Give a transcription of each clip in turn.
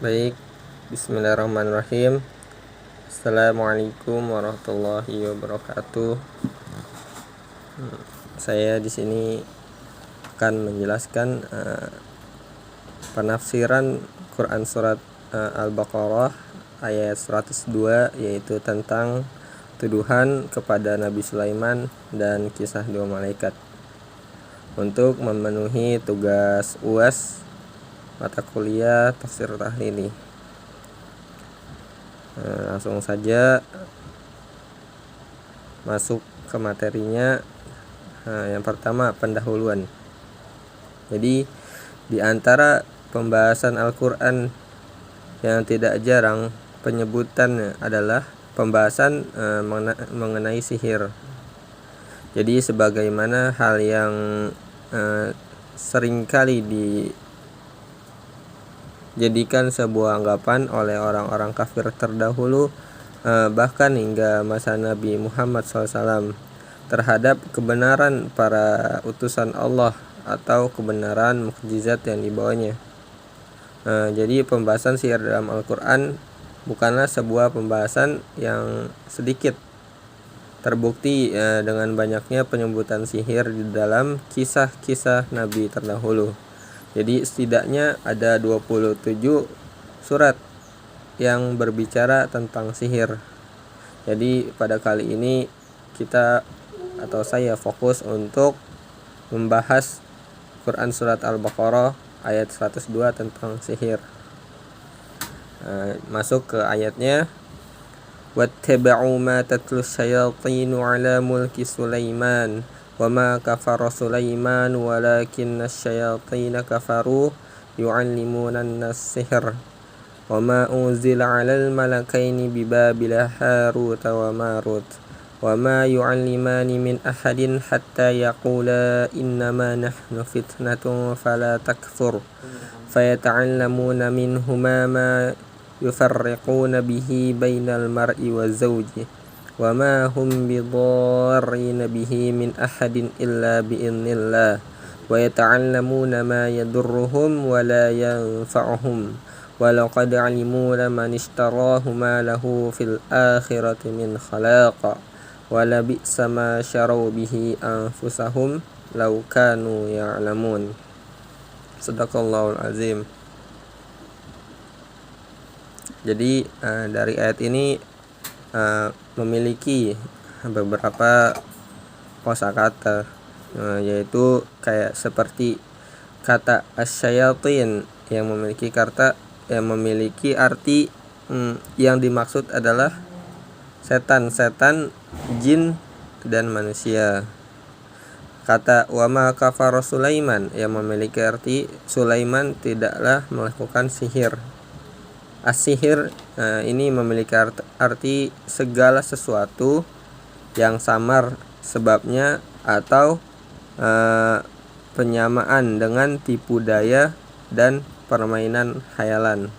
Baik, bismillahirrahmanirrahim. Assalamualaikum warahmatullahi wabarakatuh. Saya di sini akan menjelaskan penafsiran Quran surat Al-Baqarah ayat 102, yaitu tentang tuduhan kepada Nabi Sulaiman dan kisah dua malaikat. Untuk memenuhi tugas UAS mata kuliah tafsir tahlili, langsung saja masuk ke materinya. Yang pertama, pendahuluan. Jadi di antara pembahasan Al-Quran yang tidak jarang penyebutannya adalah pembahasan mengenai sihir. Jadi sebagaimana hal yang seringkali dijadikan sebuah anggapan oleh orang-orang kafir terdahulu, bahkan hingga masa Nabi Muhammad SAW, terhadap kebenaran para utusan Allah atau kebenaran mukjizat yang dibawanya. Jadi pembahasan sihir dalam Al-Quran bukanlah sebuah pembahasan yang sedikit. Terbukti dengan banyaknya penyebutan sihir di dalam kisah-kisah Nabi terdahulu. Jadi setidaknya ada 27 surat yang berbicara tentang sihir. Jadi pada kali ini saya fokus untuk membahas Quran surat Al-Baqarah ayat 102 tentang sihir. Masuk ke ayatnya. وَاتَّبَعُوا مَا تَتْلُو الشَّيَاطِينُ عَلَى مُلْكِ سُلَيْمَانَ وَمَا كَفَرَ سُلَيْمَانُ وَلَكِنَّ الشَّيَاطِينَ كَفَرُوا يُعَلِّمُونَ النَّاسَ السِّحْرَ وَمَا أُنزِلَ عَلَى الْمَلَكَيْنِ بِبَابِلَ هَارُوتَ وَمَارُوتَ وَمَا يُعَلِّمَانِ مِنْ أَحَدٍ حَتَّى يَقُولَا إِنَّمَا نَحْنُ فِتْنَةٌ فَلَا تَكْفُرْ فَيَتَعَلَّمُونَ مِنْهُمَا مَا يفرقون به بين المرء وزوجه وما هم بضارين به من أحد إلا بإذن الله ويتعلمون ما يضرهم ولا ينفعهم ولقد علموا لمن اشتراه ما له في الآخرة من خلاق ولبئس ما شروا به أنفسهم لو كانوا يعلمون. Sadaqallahul azim. Jadi dari ayat ini memiliki beberapa kosakata, yaitu kayak seperti kata asyayatin yang memiliki arti yang dimaksud adalah setan-setan, jin dan manusia. Kata wama kafara Sulaiman yang memiliki arti Sulaiman tidaklah melakukan sihir. As-sihir ini memiliki arti segala sesuatu yang samar sebabnya atau penyamaan dengan tipu daya dan permainan khayalan.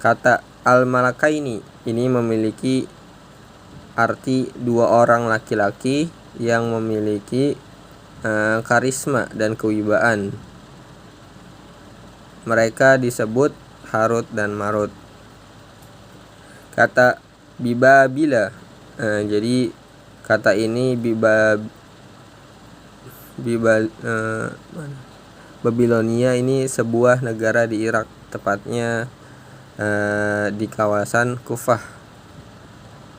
Kata al-malakaini ini memiliki arti dua orang laki-laki yang memiliki karisma dan kewibaan. Mereka disebut Harut dan Marut. Kata bibabila, jadi kata ini Babilonia ini sebuah negara di Irak, tepatnya di kawasan Kufah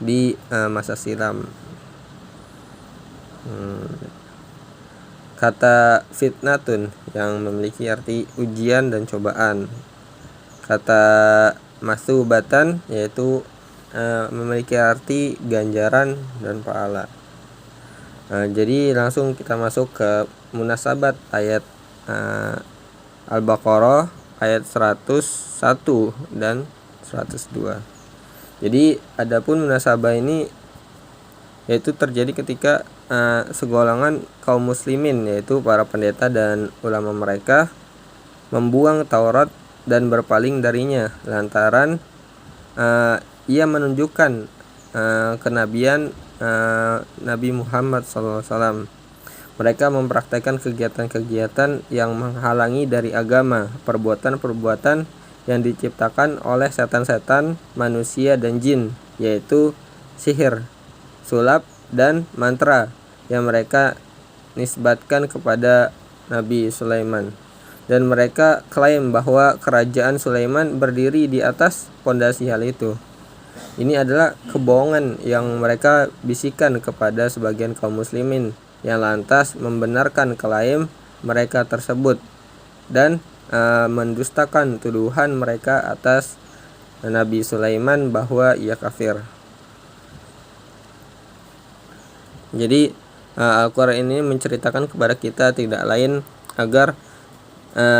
di masa silam. Kata fitnatun yang memiliki arti ujian dan cobaan. Kata masubatan yaitu memiliki arti ganjaran dan pahala. Jadi langsung kita masuk ke munasabat ayat Al-Baqarah ayat 101 dan 102. Jadi adapun munasabah ini yaitu terjadi ketika segolongan kaum muslimin, yaitu para pendeta dan ulama mereka, membuang Taurat dan berpaling darinya lantaran ia menunjukkan kenabian Nabi Muhammad SAW. Mereka mempraktikkan kegiatan-kegiatan yang menghalangi dari agama, perbuatan-perbuatan yang diciptakan oleh setan-setan, manusia dan jin, yaitu sihir, sulap dan mantra yang mereka nisbatkan kepada Nabi Sulaiman. Dan mereka klaim bahwa kerajaan Sulaiman berdiri di atas pondasi hal itu. Ini adalah kebohongan yang mereka bisikan kepada sebagian kaum muslimin yang lantas membenarkan klaim mereka tersebut dan mendustakan tuduhan mereka atas Nabi Sulaiman bahwa ia kafir. Jadi Al-Quran ini menceritakan kepada kita tidak lain agar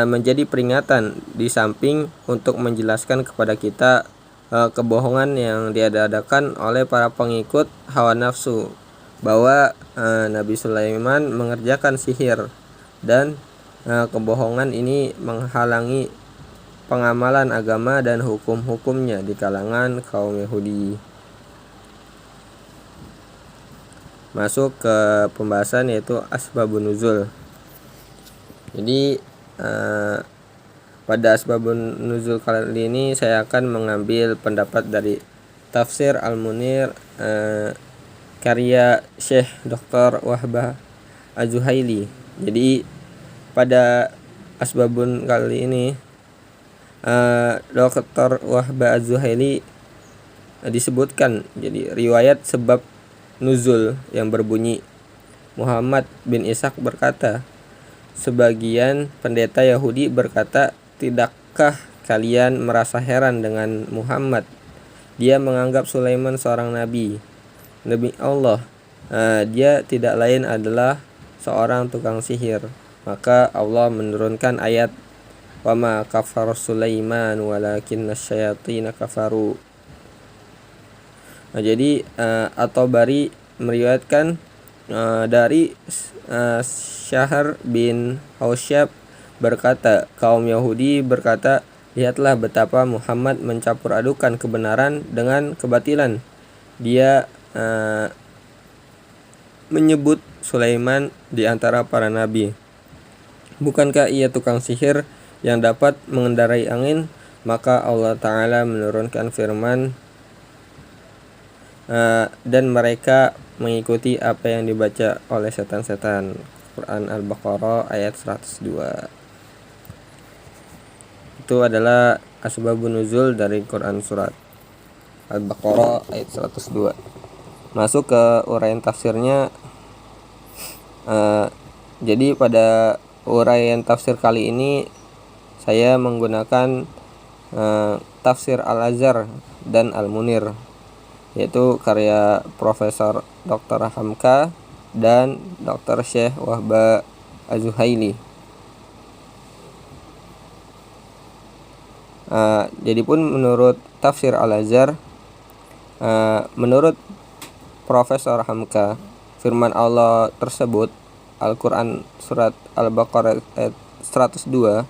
menjadi peringatan di samping untuk menjelaskan kepada kita kebohongan yang diadakan oleh para pengikut hawa nafsu bahwa Nabi Sulaiman mengerjakan sihir, dan kebohongan ini menghalangi pengamalan agama dan hukum-hukumnya di kalangan kaum Yahudi. Masuk ke pembahasan yaitu asbabun nuzul. Jadi pada asbabun nuzul kali ini saya akan mengambil pendapat dari Tafsir Al-Munir karya Syekh Dr. Wahbah Az-Zuhaili. Jadi pada asbabun kali ini Dr. Wahbah Az-Zuhaili disebutkan jadi riwayat sebab nuzul yang berbunyi, Muhammad bin Ishaq berkata, sebagian pendeta Yahudi berkata, tidakkah kalian merasa heran dengan Muhammad? Dia menganggap Sulaiman seorang nabi Allah. Dia tidak lain adalah seorang tukang sihir. Maka Allah menurunkan ayat, wa ma kafara Sulaiman walakinna syayatina kafaru. Jadi At-Tabari meriwayatkan dari Syahr bin Hausyab berkata, kaum Yahudi berkata, lihatlah betapa Muhammad mencampur adukan kebenaran dengan kebatilan. Dia menyebut Sulaiman di antara para nabi. Bukankah ia tukang sihir yang dapat mengendarai angin? Maka Allah Ta'ala menurunkan firman, dan mereka mengikuti apa yang dibaca oleh setan-setan. Quran Al-Baqarah ayat 102. Itu adalah asbabun nuzul dari Quran surat Al-Baqarah ayat 102. Masuk ke uraian tafsirnya. Jadi pada uraian tafsir kali ini saya menggunakan tafsir Al-Azhar dan Al-Munir, yaitu karya Profesor Dr. Hamka dan Dr. Syekh Wahbah Az-Zuhaili. Jadi pun menurut tafsir Al-Azhar, menurut Profesor Hamka, firman Allah tersebut Al-Quran surat Al-Baqarah ayat 102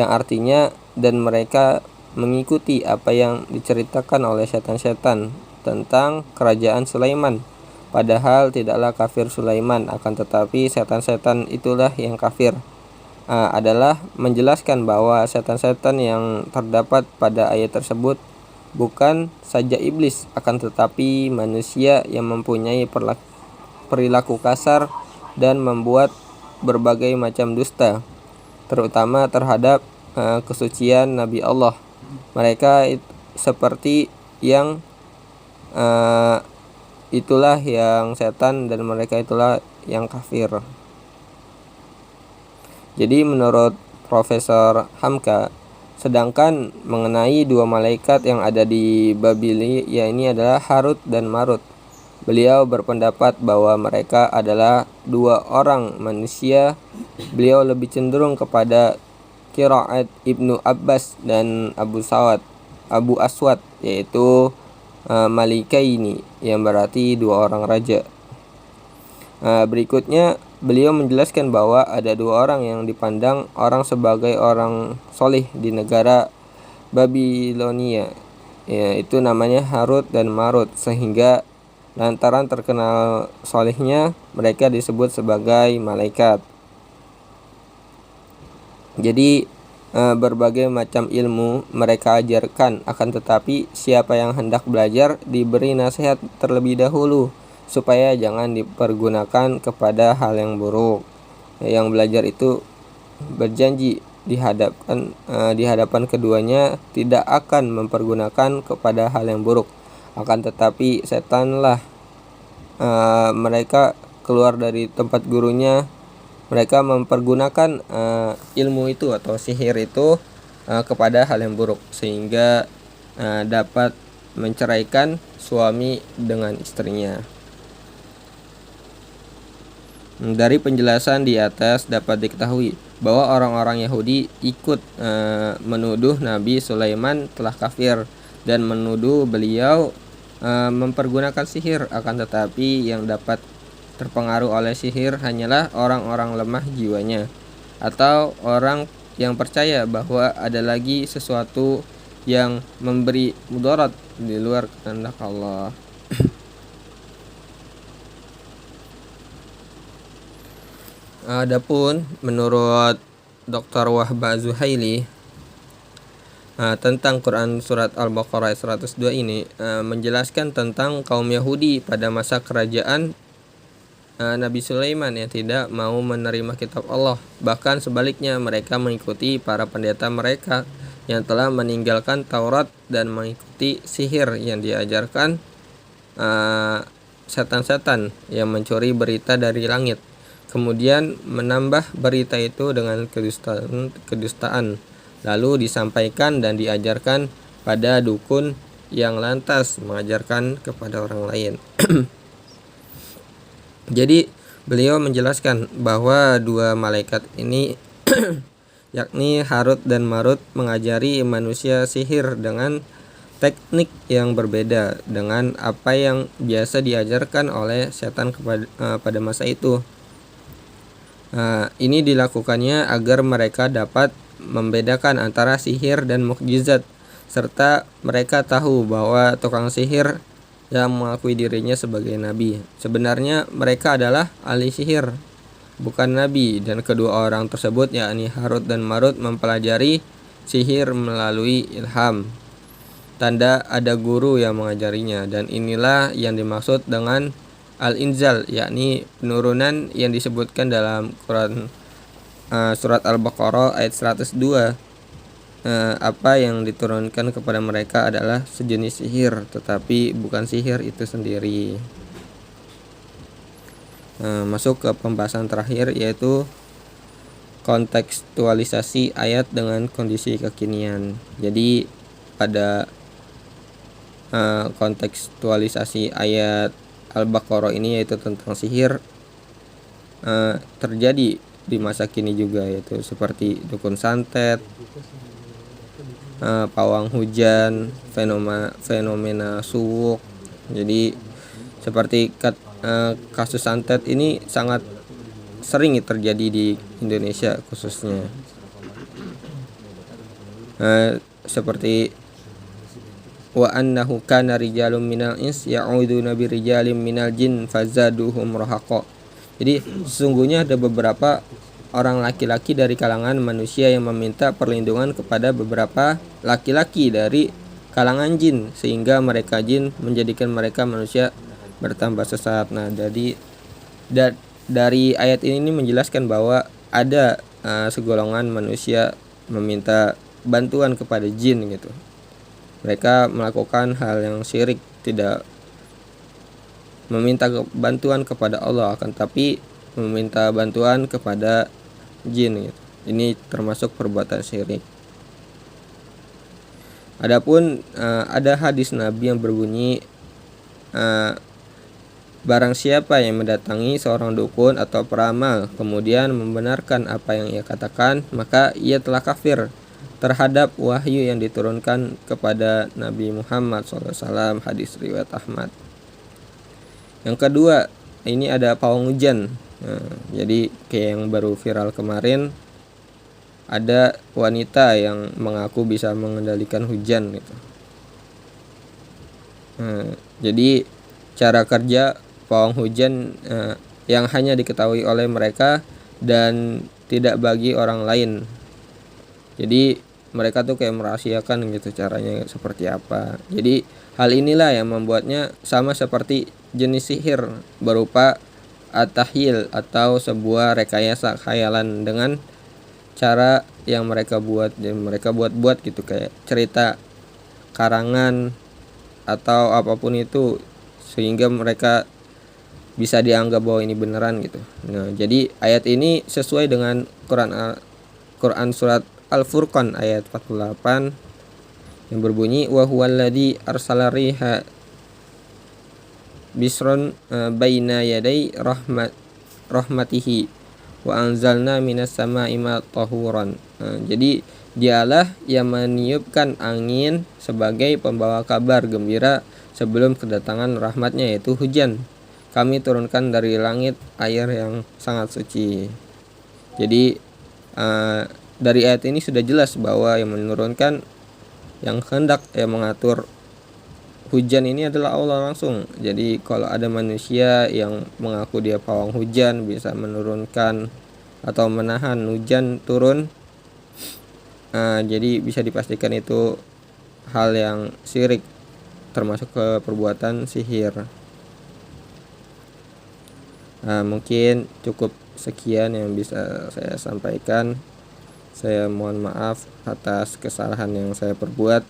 yang artinya, dan mereka mengikuti apa yang diceritakan oleh setan-setan tentang kerajaan Sulaiman, padahal tidaklah kafir Sulaiman, akan tetapi setan-setan itulah yang kafir, adalah menjelaskan bahwa setan-setan yang terdapat pada ayat tersebut bukan saja iblis, akan tetapi manusia yang mempunyai perilaku kasar dan membuat berbagai macam dusta, terutama terhadap kesucian Nabi Allah. Mereka seperti yang itulah yang setan, dan mereka itulah yang kafir. Jadi menurut Profesor Hamka, sedangkan mengenai dua malaikat yang ada di Babil, ya ini adalah Harut dan Marut, beliau berpendapat bahwa mereka adalah dua orang manusia. Beliau lebih cenderung kepada qiraat Ibnu Abbas dan Abu Aswad, yaitu Malikaini, yang berarti dua orang raja. Berikutnya beliau menjelaskan bahwa ada dua orang yang dipandang orang sebagai orang soleh di negara Babilonia, yaitu namanya Harut dan Marut, sehingga lantaran terkenal solehnya mereka disebut sebagai malaikat. Jadi berbagai macam ilmu mereka ajarkan, akan tetapi siapa yang hendak belajar diberi nasihat terlebih dahulu supaya jangan dipergunakan kepada hal yang buruk. Yang belajar itu berjanji di hadapan keduanya tidak akan mempergunakan kepada hal yang buruk, akan tetapi setanlah mereka keluar dari tempat gurunya, mereka mempergunakan ilmu itu atau sihir itu kepada hal yang buruk, sehingga dapat menceraikan suami dengan istrinya. Dari penjelasan di atas dapat diketahui bahwa orang-orang Yahudi ikut menuduh Nabi Sulaiman telah kafir dan menuduh beliau mempergunakan sihir, akan tetapi yang dapat terpengaruh oleh sihir hanyalah orang-orang lemah jiwanya atau orang yang percaya bahwa ada lagi sesuatu yang memberi mudarat di luar kehendak Allah. Adapun menurut Dr. Wahbah Zuhaili tentang Quran surat Al-Baqarah 102 ini menjelaskan tentang kaum Yahudi pada masa kerajaan Nabi Sulaiman yang tidak mau menerima kitab Allah. Bahkan sebaliknya, mereka mengikuti para pendeta mereka yang telah meninggalkan Taurat dan mengikuti sihir yang diajarkan setan-setan yang mencuri berita dari langit, kemudian menambah berita itu dengan kedustaan, lalu disampaikan dan diajarkan pada dukun yang lantas mengajarkan kepada orang lain. Jadi beliau menjelaskan bahwa dua malaikat ini yakni Harut dan Marut mengajari manusia sihir dengan teknik yang berbeda dengan apa yang biasa diajarkan oleh setan pada masa itu. Ini dilakukannya agar mereka dapat membedakan antara sihir dan mukjizat, serta mereka tahu bahwa tukang sihir yang mengakui dirinya sebagai nabi sebenarnya mereka adalah ahli sihir, bukan nabi. Dan kedua orang tersebut yakni Harut dan Marut mempelajari sihir melalui ilham, tanda ada guru yang mengajarinya, dan inilah yang dimaksud dengan al-inzal, yakni penurunan yang disebutkan dalam Quran surat Al-Baqarah ayat 102. Apa yang diturunkan kepada mereka adalah sejenis sihir, tetapi bukan sihir itu sendiri. Masuk ke pembahasan terakhir, yaitu kontekstualisasi ayat dengan kondisi kekinian. Jadi pada kontekstualisasi ayat Al-Baqarah ini, yaitu tentang sihir, terjadi di masa kini juga, yaitu seperti dukun santet, pawang hujan, fenomena suwuk. Jadi seperti kasus santet ini sangat sering terjadi di Indonesia khususnya. Seperti wa annahu kana rijalun minal ins ya'uduna birijalin minal jin fazaduhum rahaqa. Jadi sesungguhnya ada beberapa orang laki-laki dari kalangan manusia yang meminta perlindungan kepada beberapa laki-laki dari kalangan jin, sehingga mereka jin menjadikan mereka manusia bertambah sesat. Nah, jadi dari ayat ini menjelaskan bahwa ada segolongan manusia meminta bantuan kepada jin gitu. Mereka melakukan hal yang syirik, tidak meminta bantuan kepada Allah, akan tapi meminta bantuan kepada jin gitu. Ini termasuk perbuatan syirik. Adapun ada hadis Nabi yang berbunyi, barang siapa yang mendatangi seorang dukun atau peramal kemudian membenarkan apa yang ia katakan, maka ia telah kafir terhadap wahyu yang diturunkan kepada Nabi Muhammad SAW. Hadis riwayat Ahmad. Yang kedua, ini ada pawang hujan. Jadi kayak yang baru viral kemarin, ada wanita yang mengaku bisa mengendalikan hujan gitu. Jadi cara kerja pawang hujan yang hanya diketahui oleh mereka dan tidak bagi orang lain. Jadi mereka tuh kayak merahasiakan gitu caranya seperti apa. Jadi hal inilah yang membuatnya sama seperti jenis sihir berupa at-tahyil atau sebuah rekayasa khayalan dengan cara yang mereka buat, dan mereka buat-buat gitu kayak cerita karangan atau apapun itu sehingga mereka bisa dianggap bahwa ini beneran gitu. Nah, jadi ayat ini sesuai dengan Quran surat Al-Furqan ayat 48 yang berbunyi wa huwallazi arsala riha bisron baina yaday rahmatihi wa anzalna minas sama'i ma tahuran. Jadi dialah yang meniupkan angin sebagai pembawa kabar gembira sebelum kedatangan rahmatnya, yaitu hujan. Kami turunkan dari langit air yang sangat suci. Jadi dari ayat ini sudah jelas bahwa yang menurunkan, yang hendak mengatur hujan ini adalah Allah langsung. Jadi kalau ada manusia yang mengaku dia pawang hujan bisa menurunkan atau menahan hujan turun, jadi bisa dipastikan itu hal yang syirik, termasuk ke perbuatan sihir. Mungkin cukup sekian yang bisa saya sampaikan. Saya mohon maaf atas kesalahan yang saya perbuat.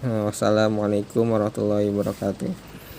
Wassalamualaikum warahmatullahi wabarakatuh.